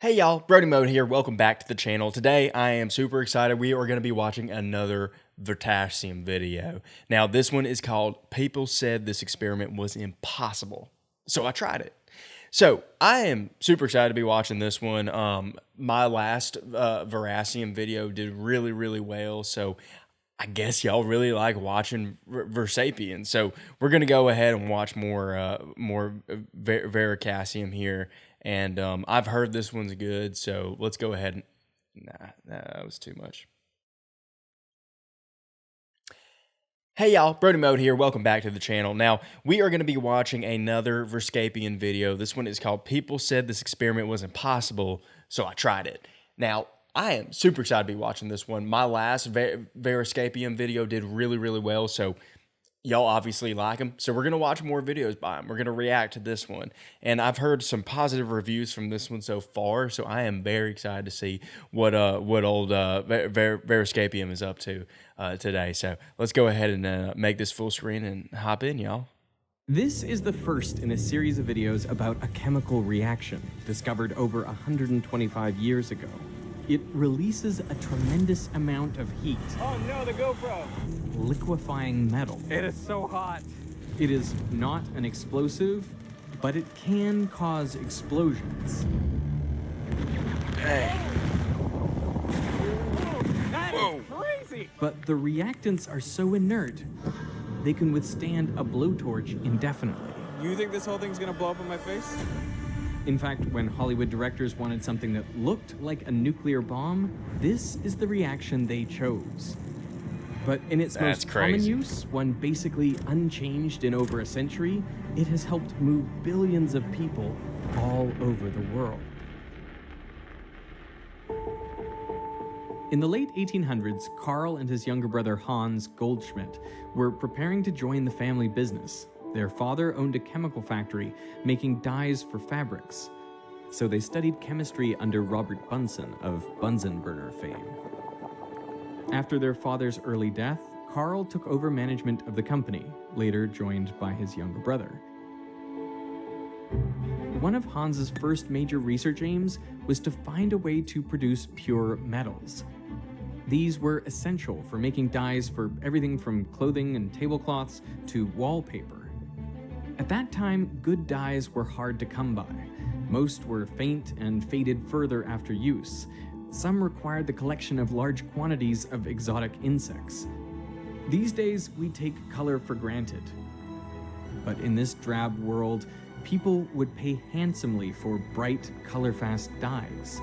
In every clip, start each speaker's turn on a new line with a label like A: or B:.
A: Hey y'all, Brody Mode here. Welcome back to the channel. Today I am super excited. We are going to be watching another Veritasium video. Now this one is called "People Said This Experiment Was Impossible, So I Tried It." So I am super excited to be watching this one. My last Veritasium video did really well. So I guess y'all really like watching Veritasium. So we're gonna go ahead and watch more Veritasium here. And I've heard this one's good, so let's go ahead and... Nah, that was too much. Hey y'all, Brody Mode here. Welcome back to the channel. Now, we are going to be watching another Veritasium video. This one is called "People Said This Experiment Was Impossible, So I Tried It." Now, I am super excited to be watching this one. My last Veritasium video did really well, so y'all obviously like him. So we're going to watch more videos by him. We're going to react to this one. And I've heard some positive reviews from this one so far, so I am very excited to see what old Veritasium is up to today. So let's go ahead and make this full screen and hop in, y'all.
B: This is the first in a series of videos about a chemical reaction discovered over 125 years ago. It releases a tremendous amount of heat.
C: Oh no, the GoPro!
B: Liquefying metal.
C: It is so hot.
B: It is not an explosive, but it can cause explosions.
A: Hey.
C: That is crazy!
B: But the reactants are so inert, they can withstand a blowtorch indefinitely.
C: You think this whole thing's gonna blow up in my face?
B: In fact, when Hollywood directors wanted something that looked like a nuclear bomb, this is the reaction they chose. But in its most common use, one basically unchanged in over a century, it has helped move billions of people all over the world. In the late 1800s, Carl and his younger brother Hans Goldschmidt were preparing to join the family business. Their father owned a chemical factory making dyes for fabrics, so they studied chemistry under Robert Bunsen of Bunsen burner fame. After their father's early death, Carl took over management of the company, later joined by his younger brother. One of Hans's first major research aims was to find a way to produce pure metals. These were essential for making dyes for everything from clothing and tablecloths to wallpaper. At that time, good dyes were hard to come by. Most were faint and faded further after use. Some required the collection of large quantities of exotic insects. These days, we take color for granted. But in this drab world, people would pay handsomely for bright, color-fast dyes.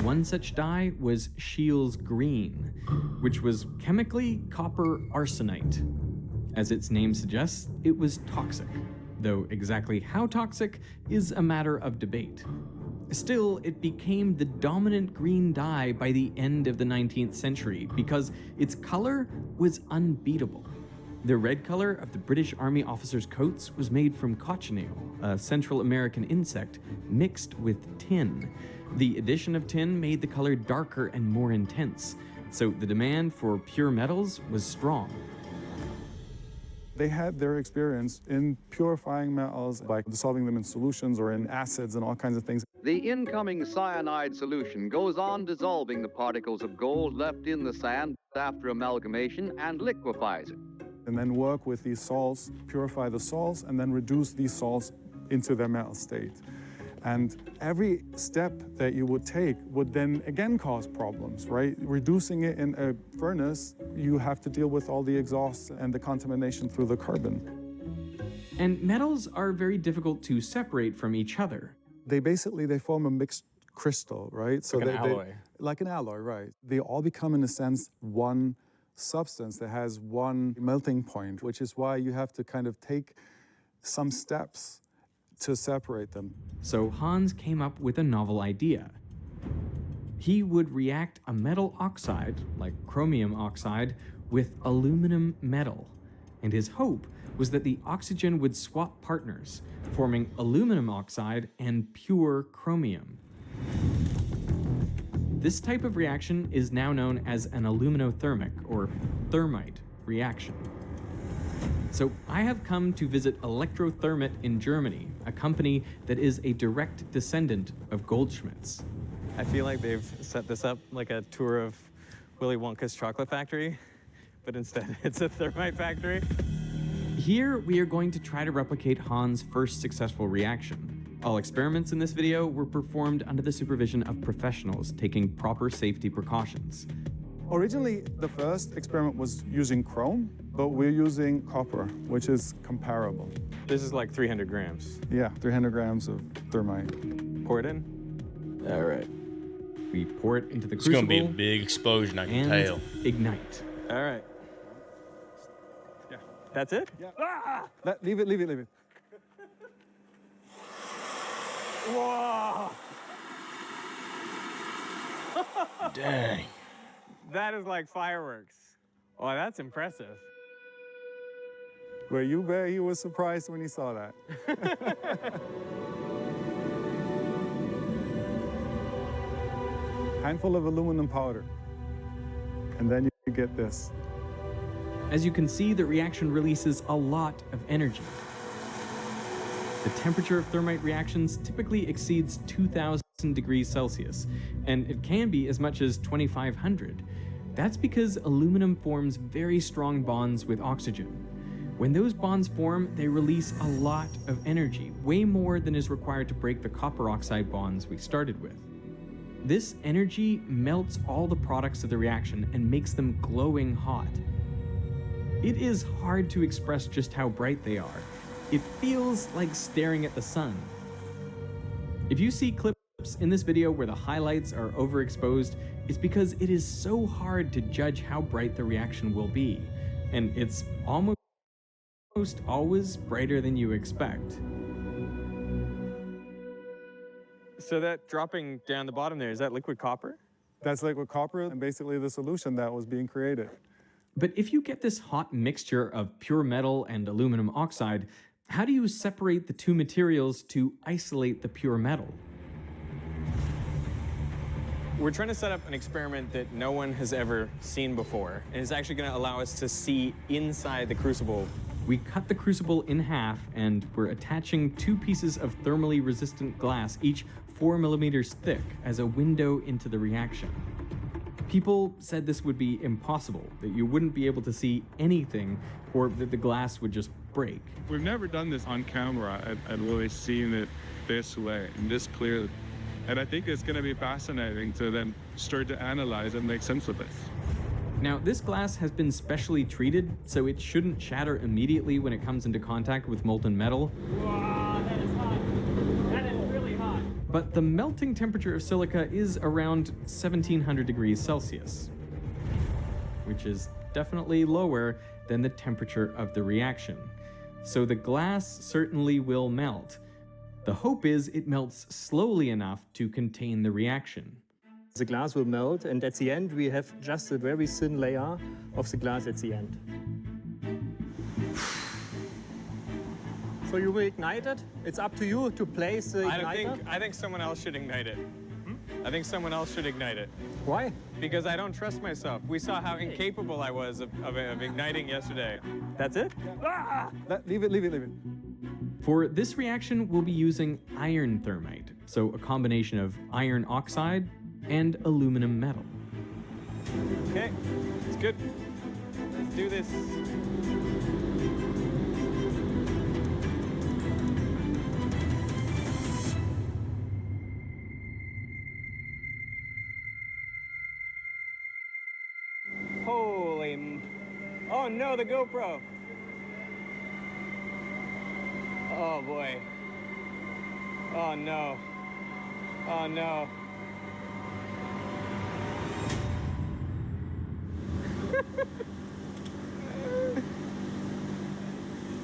B: One such dye was Scheele's green, which was chemically copper arsenite. As its name suggests, it was toxic, though exactly how toxic is a matter of debate. Still, it became the dominant green dye by the end of the 19th century because its color was unbeatable. The red color of the British Army officers' coats was made from cochineal, a Central American insect, mixed with tin. The addition of tin made the color darker and more intense, so the demand for pure metals was strong.
D: They had their experience in purifying metals by dissolving them in solutions or in acids and all kinds of things.
E: The incoming cyanide solution goes on dissolving the particles of gold left in the sand after amalgamation and liquefies it.
D: And then work with these salts, purify the salts, and then reduce these salts into their metal state. And every step that you would take would then again cause problems, right? Reducing it in a furnace, you have to deal with all the exhaust and the contamination through the carbon.
B: And metals are very difficult to separate from each other.
D: They form a mixed crystal, right? So
C: like an alloy.
D: Like an alloy, right. They all become, in a sense, one substance that has one melting point, which is why you have to kind of take some steps to separate them.
B: So Hans came up with a novel idea. He would react a metal oxide, like chromium oxide, with aluminum metal. And his hope was that the oxygen would swap partners, forming aluminum oxide and pure chromium. This type of reaction is now known as an aluminothermic, or thermite, reaction. So I have come to visit Elektrothermit in Germany, a company that is a direct descendant of Goldschmidt's.
C: I feel like they've set this up like a tour of Willy Wonka's chocolate factory, but instead it's a thermite factory.
B: Here, we are going to try to replicate Han's first successful reaction. All experiments in this video were performed under the supervision of professionals, taking proper safety precautions.
D: Originally, the first experiment was using chrome, but we're using copper, which is comparable.
C: This is like 300 grams.
D: Yeah, 300 grams of thermite.
C: Pour it in.
B: All right. We pour it into the
A: It's
B: crucible.
A: going to be a big explosion, I can
B: and
A: tell.
B: ignite.
C: All right.
D: Yeah.
C: That's it?
D: Yeah. Leave it, leave it, leave it.
C: Whoa!
A: Dang.
C: That is like fireworks. Oh, that's impressive.
D: Well, you bet he was surprised when he saw that. Handful of aluminum powder. And then you get this.
B: As you can see, the reaction releases a lot of energy. The temperature of thermite reactions typically exceeds 2,000 degrees Celsius, and it can be as much as 2,500. That's because aluminum forms very strong bonds with oxygen. When those bonds form, they release a lot of energy, way more than is required to break the copper oxide bonds we started with. This energy melts all the products of the reaction and makes them glowing hot. It is hard to express just how bright they are. It feels like staring at the sun. If you see clips in this video where the highlights are overexposed, it's because it is so hard to judge how bright the reaction will be, and it's almost always brighter than you expect.
C: So that dropping down the bottom there, is that liquid copper?
D: That's liquid copper and basically the solution that was being created.
B: But if you get this hot mixture of pure metal and aluminum oxide, how do you separate the two materials to isolate the pure metal?
C: We're trying to set up an experiment that no one has ever seen before, and it's actually going to allow us to see inside the crucible.
B: We cut the crucible in half, and we're attaching two pieces of thermally resistant glass, each 4 millimeters thick, as a window into the reaction. People said this would be impossible, that you wouldn't be able to see anything, or that the glass would just break.
F: We've never done this on camera and really seen it this way and this clearly. And I think it's going to be fascinating to then start to analyze and make sense of this.
B: Now, this glass has been specially treated, so it shouldn't shatter immediately when it comes into contact with molten metal.
C: Wow, that is hot. That is really hot.
B: But the melting temperature of silica is around 1700 degrees Celsius, which is definitely lower than the temperature of the reaction. So the glass certainly will melt. The hope is it melts slowly enough to contain the reaction.
G: The glass will melt, and at the end we have just a very thin layer of the glass at the end. So you will ignite it? It's up to you to place the igniter?
C: I think someone else should ignite it. I think someone else should ignite it.
G: Why?
C: Because I don't trust myself. We saw how incapable I was of igniting yesterday. That's it?
D: Leave it, leave it, leave it.
B: For this reaction, we'll be using iron thermite, so a combination of iron oxide and aluminum metal.
C: Okay, it's good. Let's do this. Oh no, the GoPro. Oh boy. Oh no. Oh no.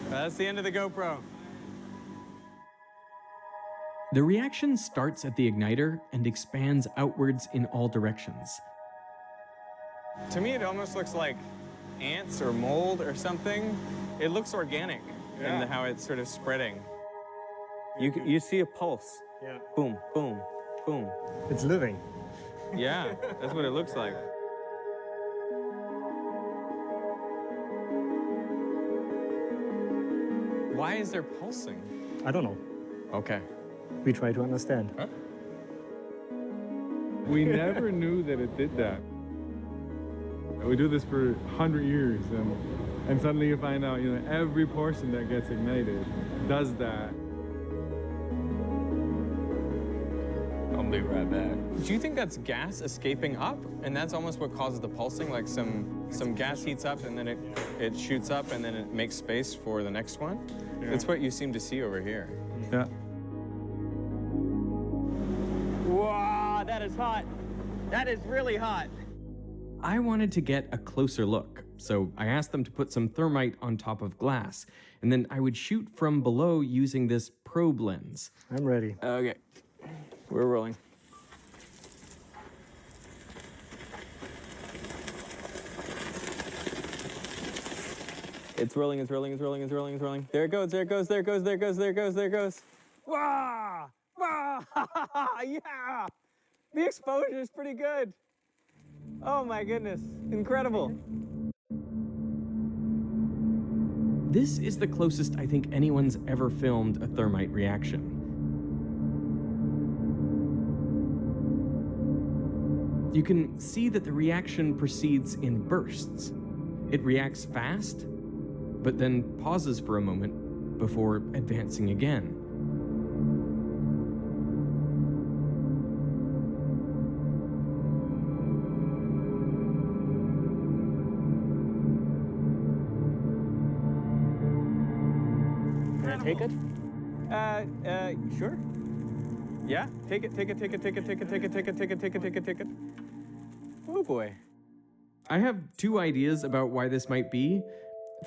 C: That's the end of the GoPro.
B: The reaction starts at the igniter and expands outwards in all directions.
C: To me, it almost looks like ants or mold or something. It looks organic in how it's sort of spreading. You see a pulse.
G: Yeah.
C: Boom, boom, boom.
G: It's living.
C: Yeah, that's what it looks like. Why is there pulsing?
G: I don't know.
C: Okay.
G: We try to understand.
C: Huh?
F: We never knew that it did that. We do this for 100 years, and suddenly you find out, you know, every portion that gets ignited does that.
A: I'll be right back.
C: Do you think that's gas escaping up? And that's almost what causes the pulsing? Like some gas heats up and then it shoots up and then it makes space for the next one?
F: Yeah.
C: That's what you seem to see over here.
F: Yeah.
H: Wow, that is hot. That is really hot.
B: I wanted to get a closer look, so I asked them to put some thermite on top of glass, and then I would shoot from below using this probe lens.
G: I'm ready.
C: Okay, we're rolling. It's rolling, it's rolling, it's rolling, it's rolling, it's rolling. There it goes, there it goes, there it goes, there it goes, there it goes, there it goes. Wow! Wow! Yeah! The exposure is pretty good. Oh my goodness, incredible.
B: This is the closest I think anyone's ever filmed a thermite reaction. You can see that the reaction proceeds in bursts. It reacts fast, but then pauses for a moment before advancing again.
G: Can I take it?
C: Sure. Yeah, take it, take it, take it, take it, take it, take it, take it, take it, take it, take it, take it. Oh boy.
B: I have two ideas about why this might be.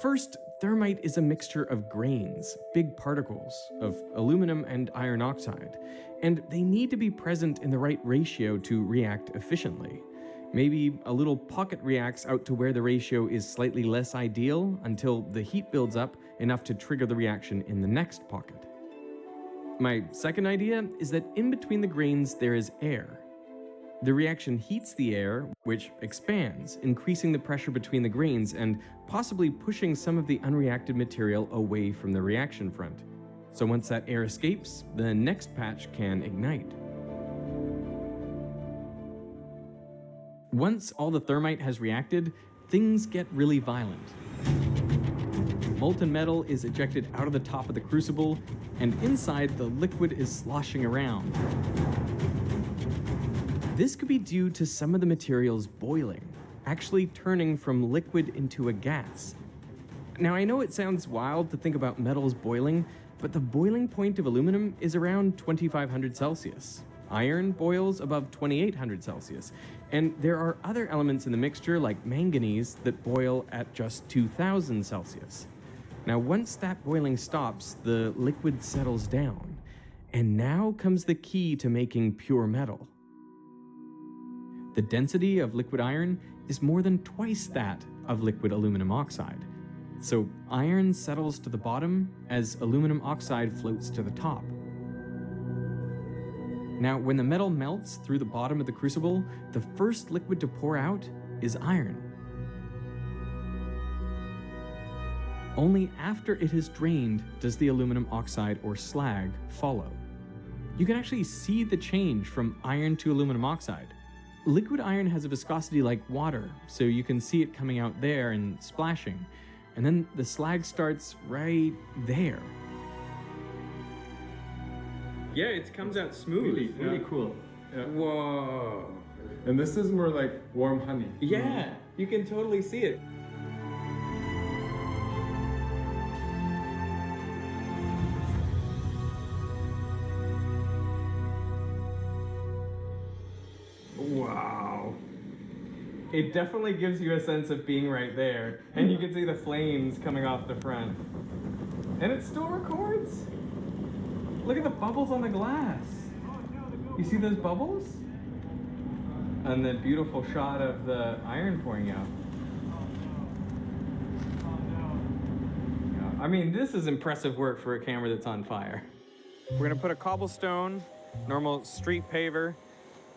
B: First, thermite is a mixture of grains, big particles, of aluminum and iron oxide, and they need to be present in the right ratio to react efficiently. Maybe a little pocket reacts out to where the ratio is slightly less ideal until the heat builds up enough to trigger the reaction in the next pocket. My second idea is that in between the grains there is air. The reaction heats the air, which expands, increasing the pressure between the grains and possibly pushing some of the unreacted material away from the reaction front. So once that air escapes, the next patch can ignite. Once all the thermite has reacted, things get really violent. Molten metal is ejected out of the top of the crucible, and inside the liquid is sloshing around. This could be due to some of the materials boiling, actually turning from liquid into a gas. Now, I know it sounds wild to think about metals boiling, but the boiling point of aluminum is around 2500 Celsius. Iron boils above 2800 Celsius. And there are other elements in the mixture, like manganese, that boil at just 2000 Celsius. Now, once that boiling stops, the liquid settles down. And now comes the key to making pure metal. The density of liquid iron is more than twice that of liquid aluminum oxide. So iron settles to the bottom as aluminum oxide floats to the top. Now, when the metal melts through the bottom of the crucible, the first liquid to pour out is iron. Only after it has drained does the aluminum oxide or slag follow. You can actually see the change from iron to aluminum oxide. Liquid iron has a viscosity like water, so you can see it coming out there and splashing. And then the slag starts right there. Yeah, it comes out smooth.
F: Really
B: cool.
F: Yeah.
B: Whoa.
F: And this is more like warm honey.
B: Yeah, you can totally see it. Wow. It definitely gives you a sense of being right there. And you can see the flames coming off the front. And it still records. Look at the bubbles on the glass. You see those bubbles? And the beautiful shot of the iron pouring out. I mean, this is impressive work for a camera that's on fire.
C: We're gonna put a cobblestone, normal street paver.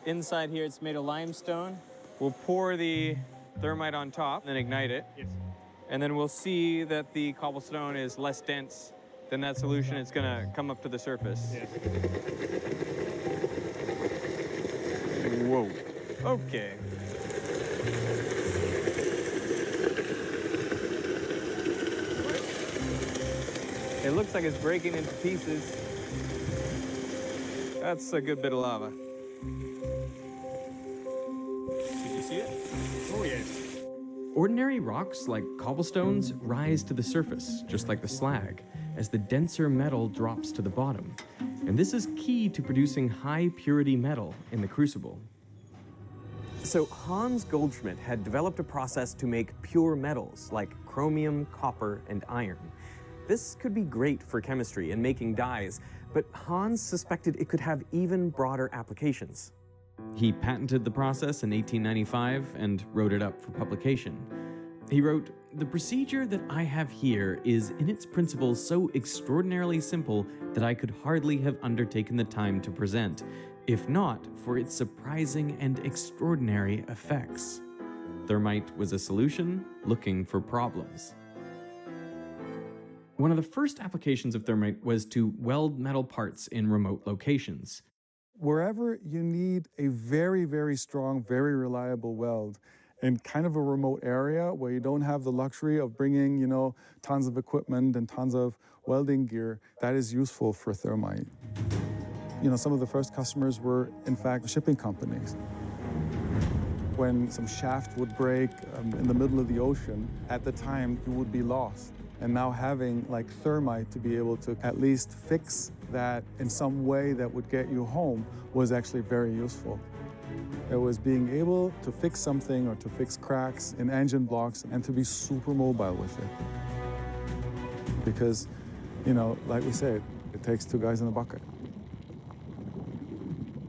C: Inside here, it's made of limestone. We'll pour the thermite on top, then ignite it.
G: Yes.
C: And then we'll see that the cobblestone is less dense then that solution is gonna come up to the surface. Whoa. Okay. It looks like it's breaking into pieces. That's a good bit of lava. Did you see it? Oh, yes.
B: Ordinary rocks like cobblestones rise to the surface, just like the slag, as the denser metal drops to the bottom. And this is key to producing high purity metal in the crucible.
I: So Hans Goldschmidt had developed a process to make pure metals like chromium, copper, and iron. This could be great for chemistry and making dyes, but Hans suspected it could have even broader applications.
B: He patented the process in 1895 and wrote it up for publication. He wrote, "The procedure that I have here is in its principles so extraordinarily simple that I could hardly have undertaken the time to present, if not for its surprising and extraordinary effects." Thermite was a solution looking for problems. One of the first applications of thermite was to weld metal parts in remote locations.
D: Wherever you need a very, very strong, very reliable weld in kind of a remote area where you don't have the luxury of bringing, tons of equipment and tons of welding gear, that is useful for thermite. Some of the first customers were, in fact, shipping companies. When some shaft would break in the middle of the ocean, at the time, you would be lost. And now having thermite to be able to at least fix that in some way that would get you home was actually very useful. It was being able to fix something or to fix cracks in engine blocks and to be super mobile with it. Because, like we said, it takes two guys in a bucket.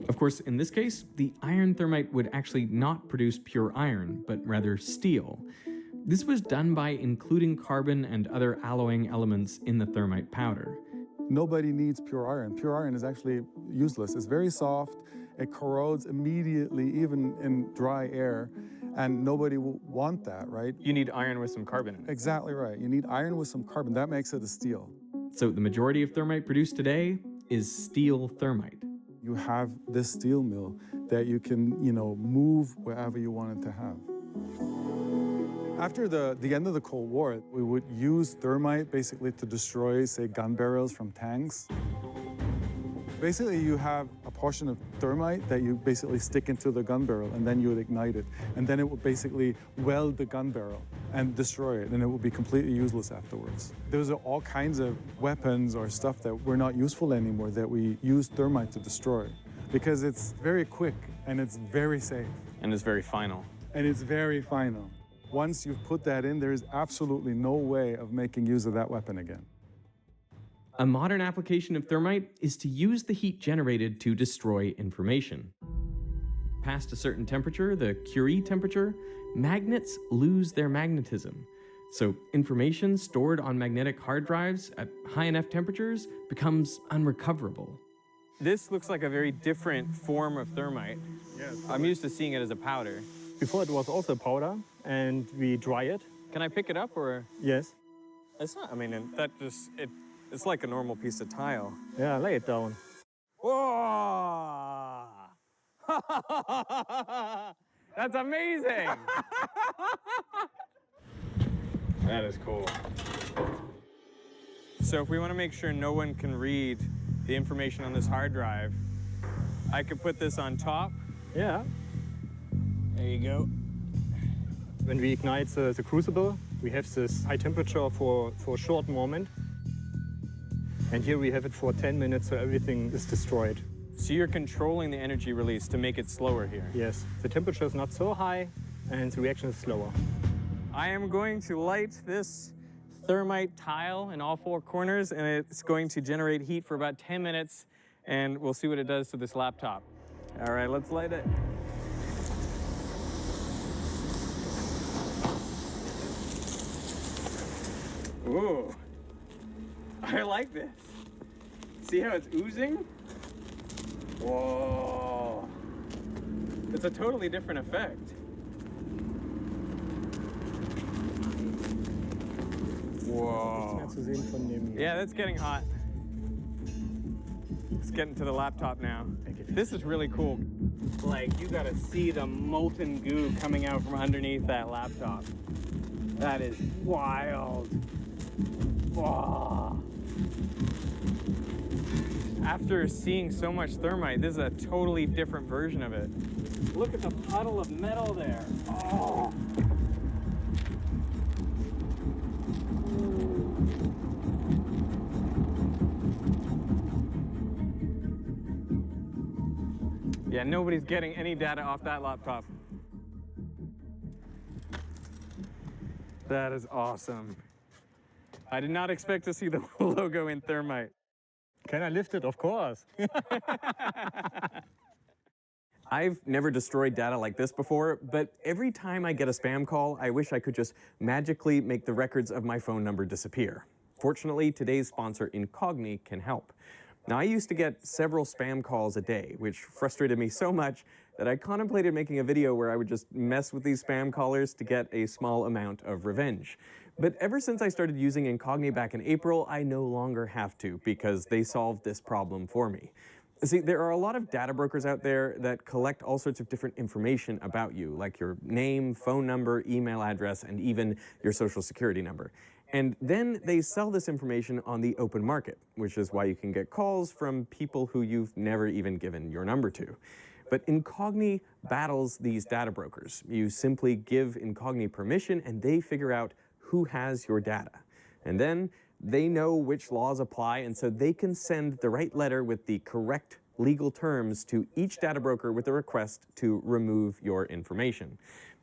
B: Of course, in this case, the iron thermite would actually not produce pure iron, but rather steel. This was done by including carbon and other alloying elements in the thermite powder.
D: Nobody needs pure iron. Pure iron is actually useless. It's very soft. It corrodes immediately, even in dry air, and nobody will want that, right?
C: You need iron with some carbon in it.
D: Exactly right. You need iron with some carbon. That makes it a steel.
B: So the majority of thermite produced today is steel thermite.
D: You have this steel mill that you can, move wherever you want it to have. After the end of the Cold War, we would use thermite basically to destroy, say, gun barrels from tanks. Basically, you have a portion of thermite that you basically stick into the gun barrel, and then you would ignite it. And then it would basically weld the gun barrel and destroy it, and it would be completely useless afterwards. Those are all kinds of weapons or stuff that were not useful anymore that we use thermite to destroy, because it's very quick and it's very safe.
C: And it's very final.
D: And it's very final. Once you've put that in, there is absolutely no way of making use of that weapon again.
B: A modern application of thermite is to use the heat generated to destroy information. Past a certain temperature, the Curie temperature, magnets lose their magnetism. So information stored on magnetic hard drives at high enough temperatures becomes unrecoverable.
C: This looks like a very different form of thermite.
F: Yes.
C: I'm used to seeing it as a powder.
G: Before it was also powder, and we dry it.
C: Can I pick it up or?
G: Yes.
C: It's not, it's like a normal piece of tile.
G: Yeah, lay it down.
C: Whoa! That's amazing! That is cool. So if we want to make sure no one can read the information on this hard drive, I could put this on top.
G: Yeah.
C: There you go.
G: When we ignite the crucible, we have this high temperature for a short moment. And here we have it for 10 minutes, so everything is destroyed.
C: So you're controlling the energy release to make it slower here?
G: Yes. The temperature is not so high, and the reaction is slower.
C: I am going to light this thermite tile in all four corners, and it's going to generate heat for about 10 minutes, and we'll see what it does to this laptop. All right, let's light it. Ooh, I like this. See how it's oozing? Whoa. It's a totally different effect. Whoa.
B: Yeah, that's getting hot. It's getting to the laptop now. This is really cool. Like, you gotta see the molten goo coming out from underneath that laptop. That is wild. Whoa. After seeing so much thermite, this is a totally different version of it. Look at the puddle of metal there. Oh. Yeah, nobody's getting any data off that laptop. That is awesome. I did not expect to see the logo in thermite.
G: Can I lift it? Of course.
I: I've never destroyed data like this before, but every time I get a spam call, I wish I could just magically make the records of my phone number disappear. Fortunately, today's sponsor, Incogni, can help. Now, I used to get several spam calls a day, which frustrated me so much that I contemplated making a video where I would just mess with these spam callers to get a small amount of revenge. But ever since I started using Incogni back in April, I no longer have to, because they solved this problem for me. See, there are a lot of data brokers out there that collect all sorts of different information about you, like your name, phone number, email address, and even your social security number. And then they sell this information on the open market, which is why you can get calls from people who you've never even given your number to. But Incogni battles these data brokers. You simply give Incogni permission and they figure out who has your data. And then they know which laws apply, and so they can send the right letter with the correct legal terms to each data broker with a request to remove your information.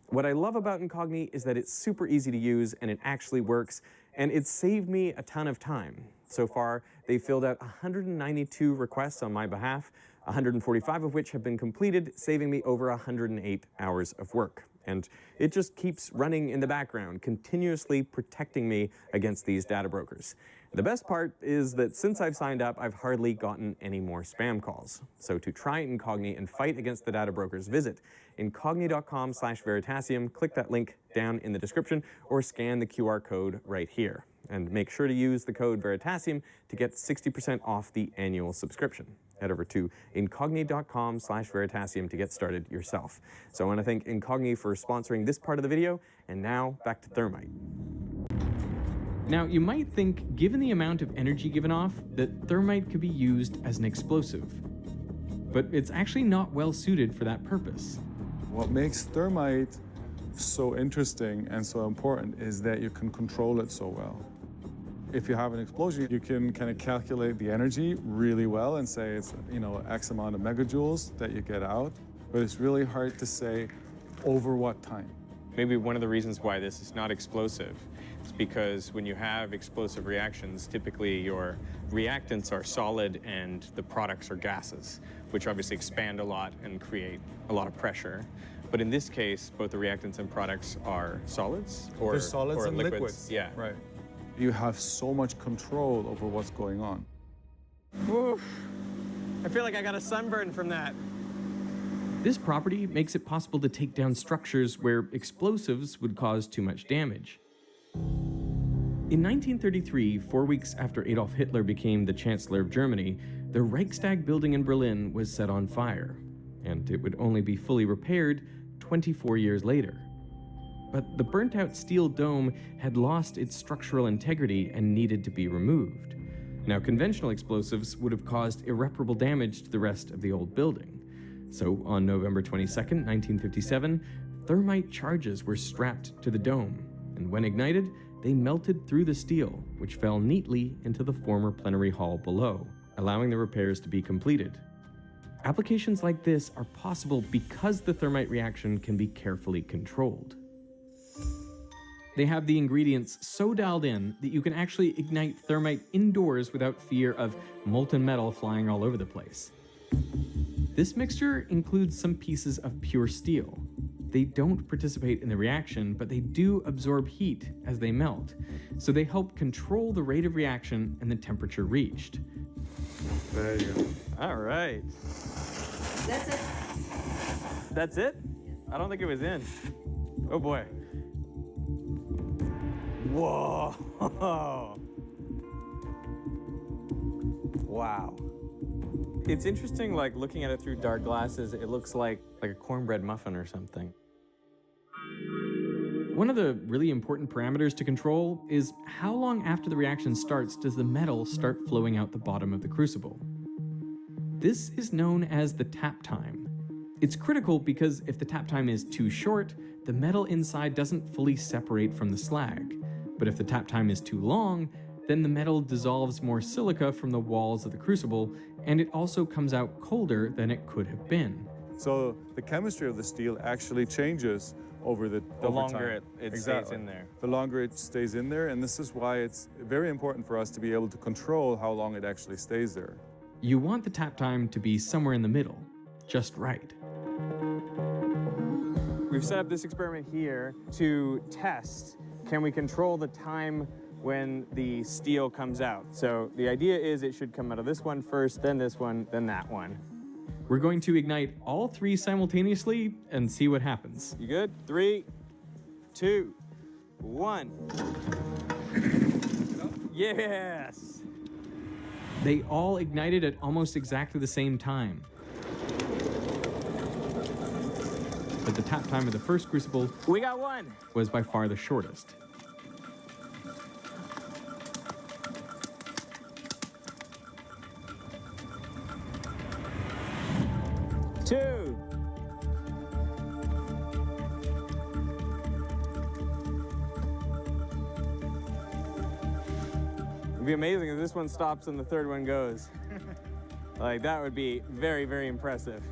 I: What I love about Incogni is that it's super easy to use and it actually works, and it's saved me a ton of time. So far, they've filled out 192 requests on my behalf, 145 of which have been completed, saving me over 108 hours of work. And it just keeps running in the background, continuously protecting me against these data brokers. The best part is that since I've signed up, I've hardly gotten any more spam calls. So to try Incogni and fight against the data brokers, visit incogni.com/Veritasium, click that link down in the description, or scan the QR code right here. And make sure to use the code Veritasium to get 60% off the annual subscription. Head over to incogni.com/Veritasium to get started yourself. So I want to thank Incogni for sponsoring this part of the video, and now back to thermite. Now, you might think, given the amount of energy given off, that thermite could be used as an explosive. But it's actually not well suited for that purpose.
D: What makes thermite so interesting and so important is that you can control it so well. If you have an explosion, you can kind of calculate the energy really well and say it's, X amount of megajoules that you get out, but it's really hard to say over what time.
B: Maybe one of the reasons why this is not explosive is because when you have explosive reactions, typically your reactants are solid and the products are gases, which obviously expand a lot and create a lot of pressure. But in this case, both the reactants and products are solids or
D: They're solids
B: or
D: and
B: liquids. Yeah.
D: Right. You have so much control over what's going on.
B: Oof. I feel like I got a sunburn from that.
J: This property makes it possible to take down structures where explosives would cause too much damage. In 1933, 4 weeks after Adolf Hitler became the Chancellor of Germany, the Reichstag building in Berlin was set on fire, and it would only be fully repaired 24 years later. But the burnt-out steel dome had lost its structural integrity and needed to be removed. Now, conventional explosives would have caused irreparable damage to the rest of the old building. So, on November 22nd, 1957, thermite charges were strapped to the dome, and when ignited, they melted through the steel, which fell neatly into the former plenary hall below, allowing the repairs to be completed. Applications like this are possible because the thermite reaction can be carefully controlled. They have the ingredients so dialed in that you can actually ignite thermite indoors without fear of molten metal flying all over the place. This mixture includes some pieces of pure steel. They don't participate in the reaction, but they do absorb heat as they melt, so they help control the rate of reaction and the temperature reached.
D: There you go.
B: All right.
K: That's it.
B: That's it? I don't think it was in. Oh boy.
C: Whoa. Wow. It's interesting, like, looking at it through dark glasses, it looks like a cornbread muffin or something.
B: One of the really important parameters to control is how long after the reaction starts does the metal start flowing out the bottom of the crucible. This is known as the tap time. It's critical because if the tap time is too short, the metal inside doesn't fully separate from the slag. But if the tap time is too long, then the metal dissolves more silica from the walls of the crucible, and it also comes out colder than it could have been.
D: So the chemistry of the steel actually changes over
C: The longer it stays in there.
D: The longer it stays in there, and this is why it's very important for us to be able to control how long it actually stays there.
B: You want the tap time to be somewhere in the middle, just right.
C: We've set up this experiment here to test, can we control the time when the steel comes out? So the idea is it should come out of this one first, then this one, then that one.
B: We're going to ignite all three simultaneously and see what happens.
C: You good? 3, 2, 1. Yes!
B: They all ignited at almost exactly the same time. But the tap time of the first crucible
C: We got one!
B: was by far the shortest.
C: Two. It'd be amazing if this one stops and the third one goes. Like, that would be very, very impressive.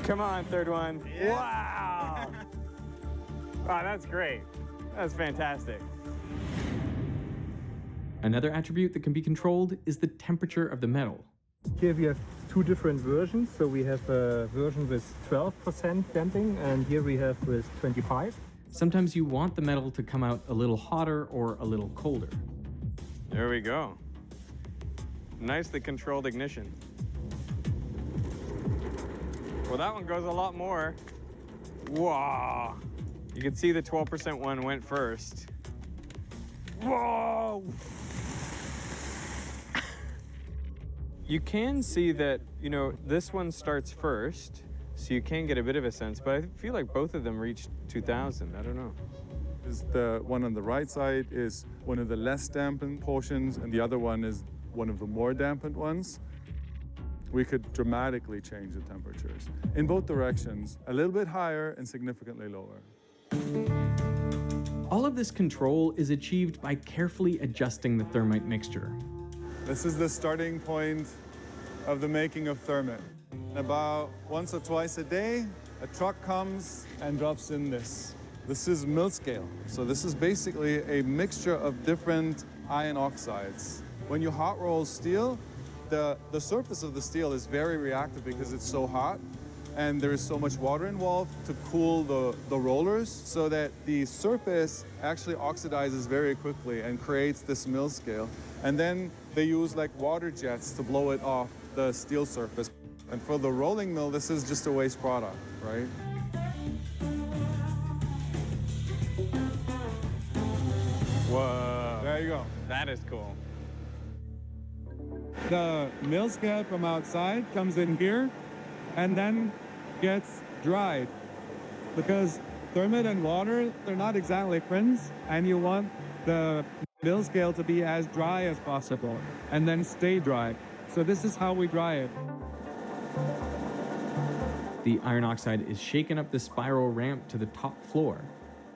C: Come on, third one. Yeah. Wow! Wow, that's great. That's fantastic.
B: Another attribute that can be controlled is the temperature of the metal.
G: Here we have two different versions. So we have a version with 12% damping, and here we have with 25.
B: Sometimes you want the metal to come out a little hotter or a little colder.
C: There we go. Nicely controlled ignition. Well, that one goes a lot more. Whoa! You can see the 12% one went first. Whoa! You can see that, you know, this one starts first, so you can get a bit of a sense, but I feel like both of them reached 2,000. I don't know.
D: The one on the right side is one of the less dampened portions, and the other one is one of the more dampened ones. We could dramatically change the temperatures in both directions, a little bit higher and significantly lower.
B: All of this control is achieved by carefully adjusting the thermite mixture.
D: This is the starting point of the making of thermite. About once or twice a day, a truck comes and drops in this. This is mill scale. So this is basically a mixture of different iron oxides. When you hot roll steel, the surface of the steel is very reactive because it's so hot, and there is so much water involved to cool the rollers, so that the surface actually oxidizes very quickly and creates this mill scale. And then they use like water jets to blow it off the steel surface. And for the rolling mill, this is just a waste product, right?
C: Whoa.
D: There you go.
C: That is cool.
D: The mill scale from outside comes in here and then gets dried, because thermite and water, they're not exactly friends, and you want the mill scale to be as dry as possible and then stay dry. So this is how we dry it.
B: The iron oxide is shaken up the spiral ramp to the top floor,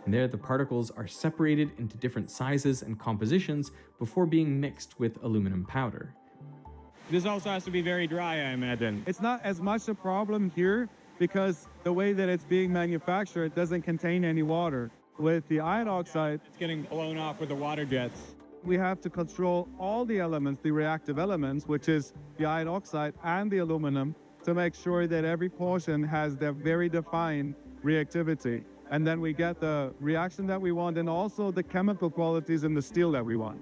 B: and there the particles are separated into different sizes and compositions before being mixed with aluminum powder.
C: This also has to be very dry, I imagine.
D: It's not as much a problem here because the way that it's being manufactured doesn't contain any water. With the iron oxide,
C: It's getting blown off with the water jets.
D: we have to control all the elements, the reactive elements, which is the iron oxide and the aluminum, to make sure that every portion has their very defined reactivity. And then we get the reaction that we want and also the chemical qualities in the steel that we want.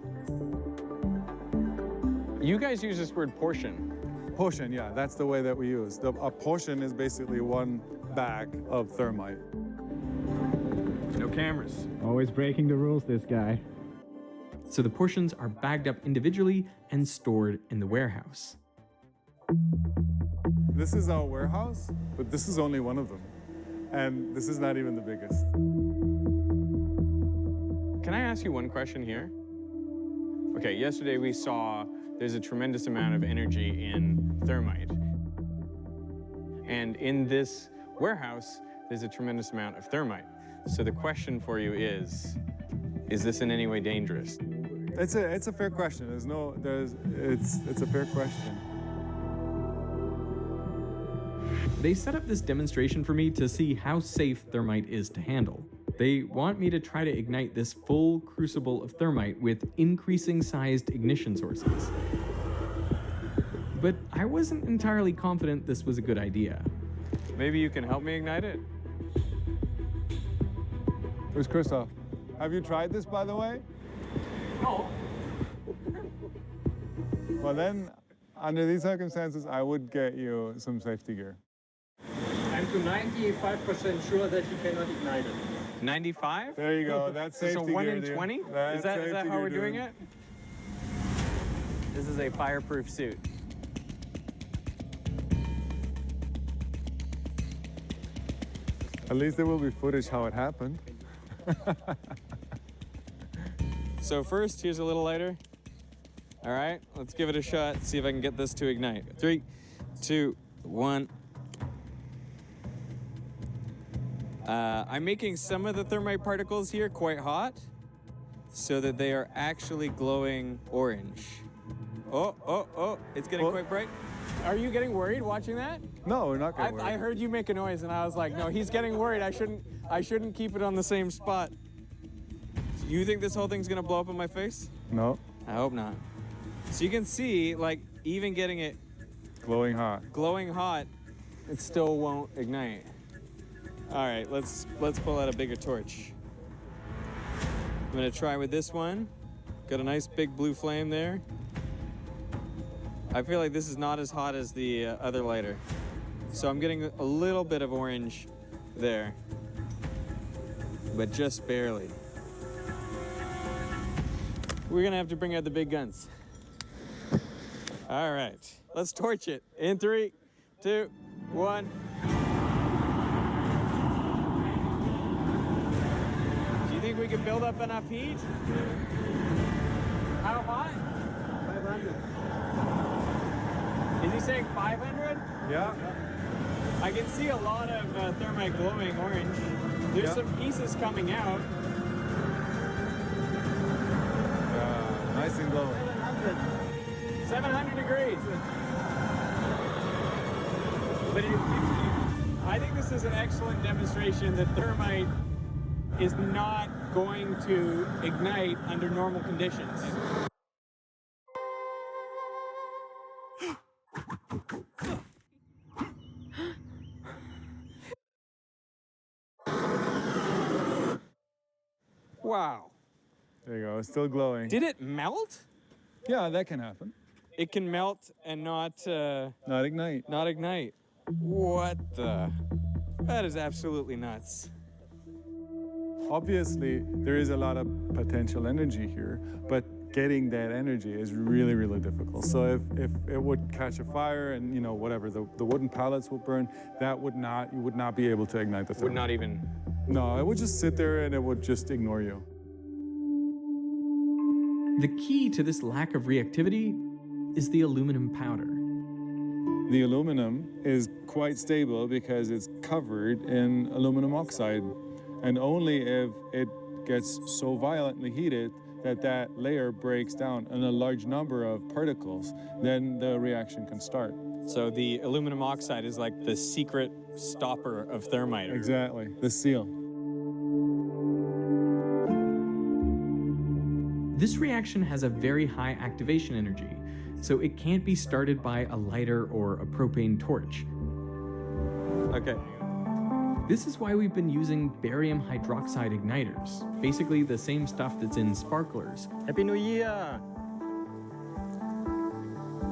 C: You guys use this word portion.
D: Portion, yeah, that's the way that we use. A portion is basically one bag of thermite.
B: No cameras.
F: Always breaking the rules, this guy.
J: So the portions are bagged up individually and stored in the warehouse.
D: This is our warehouse, but this is only one of them. And this is not even the biggest.
C: Can I ask you one question here? Okay, yesterday we saw there's a tremendous amount of energy in thermite. And in this warehouse, there's a tremendous amount of thermite. So the question for you is this in any way dangerous?
D: It's a fair question. It's a fair question.
J: They set up this demonstration for me to see how safe thermite is to handle. They want me to try to ignite this full crucible of thermite with increasing sized ignition sources. But I wasn't entirely confident this was a good idea.
C: Maybe you can help me ignite it?
D: Where's Christoph? Have you tried this, by the way?
H: No.
D: Well then, under these circumstances, I would get you some safety gear.
H: I'm to 95% sure that you cannot ignite it.
C: 95?
D: There you go. That's safety
C: So
D: gear.
C: 1 in
D: dude.
C: 20?
D: That's
C: Is that
D: safety
C: how
D: gear,
C: we're doing
D: dude.
C: it? This is a fireproof suit.
D: At least there will be footage how it happened.
C: So first, here's a little lighter. All right, let's give it a shot, see if I can get this to ignite. 3, 2, 1. I'm making some of the thermite particles here quite hot so that they are actually glowing orange. Oh, it's getting quite bright. Are you getting worried watching that?
D: No, we're not getting worried.
C: I heard you make a noise and I was like, no, he's getting worried. I shouldn't keep it on the same spot. You think this whole thing's gonna blow up in my face?
D: No.
C: I hope not. So you can see, like, even getting it
D: Glowing hot.
C: glowing hot, it still won't ignite. All right, let's pull out a bigger torch. I'm gonna try with this one. Got a nice big blue flame there. I feel like this is not as hot as the other lighter. So I'm getting a little bit of orange there, but just barely. We're gonna have to bring out the big guns. All right, let's torch it. In 3, 2, 1. Do you think we can build up enough heat? How hot? 500. Is he saying 500?
D: Yeah.
C: I can see a lot of thermite glowing orange. There's some pieces coming out.
D: Nice and glowing.
C: 700 degrees. But I think this is an excellent demonstration that thermite is not going to ignite under normal conditions. Wow.
D: There you go. It's still glowing.
C: Did it melt?
D: Yeah, that can happen.
C: It can melt and not
D: Not ignite.
C: What the? That is absolutely nuts.
D: Obviously, there is a lot of potential energy here, but getting that energy is really, really difficult. So if it would catch a fire and, you know, whatever, the wooden pallets would burn, you would not be able to ignite the thermite.
C: Would not even.
D: No, it would just sit there and it would just ignore you.
J: The key to this lack of reactivity is the aluminum powder.
D: The aluminum is quite stable because it's covered in aluminum oxide. And only if it gets so violently heated that that layer breaks down in a large number of particles, then the reaction can start.
C: So the aluminum oxide is like the secret stopper of thermite.
D: Exactly, the seal.
J: This reaction has a very high activation energy, so it can't be started by a lighter or a propane torch.
C: Okay.
J: This is why we've been using barium hydroxide igniters, basically the same stuff that's in sparklers.
C: Happy New Year!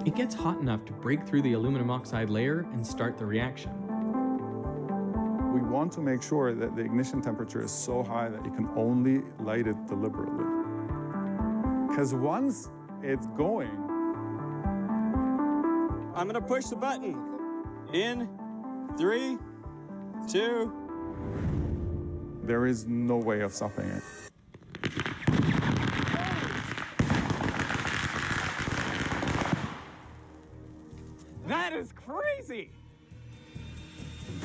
J: It gets hot enough to break through the aluminum oxide layer and start the reaction.
D: We want to make sure that the ignition temperature is so high that you can only light it deliberately. Because once it's going,
C: I'm gonna push the button. In 3, 2.
D: there is no way of stopping it.
C: That is crazy.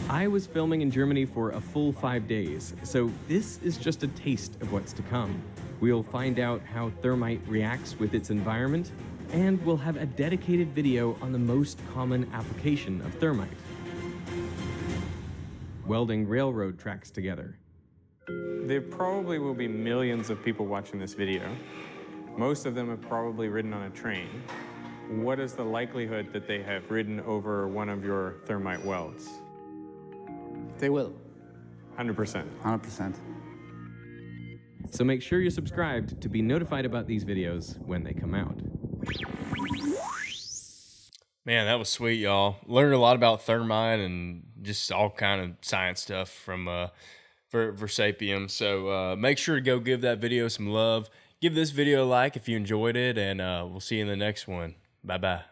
J: I was filming in Germany for a full 5 days, so this is just a taste of what's to come. We'll find out how thermite reacts with its environment, and we'll have a dedicated video on the most common application of thermite: welding railroad tracks together.
B: There probably will be millions of people watching this video. Most of them have probably ridden on a train. What is the likelihood that they have ridden over one of your thermite welds?
C: They will.
B: 100%.
C: 100%.
J: So make sure you're subscribed to be notified about these videos when they come out.
A: Man, that was sweet, y'all. Learned a lot about thermite and just all kind of science stuff from Veritasium. So make sure to go give that video some love. Give this video a like if you enjoyed it, and we'll see you in the next one. Bye-bye.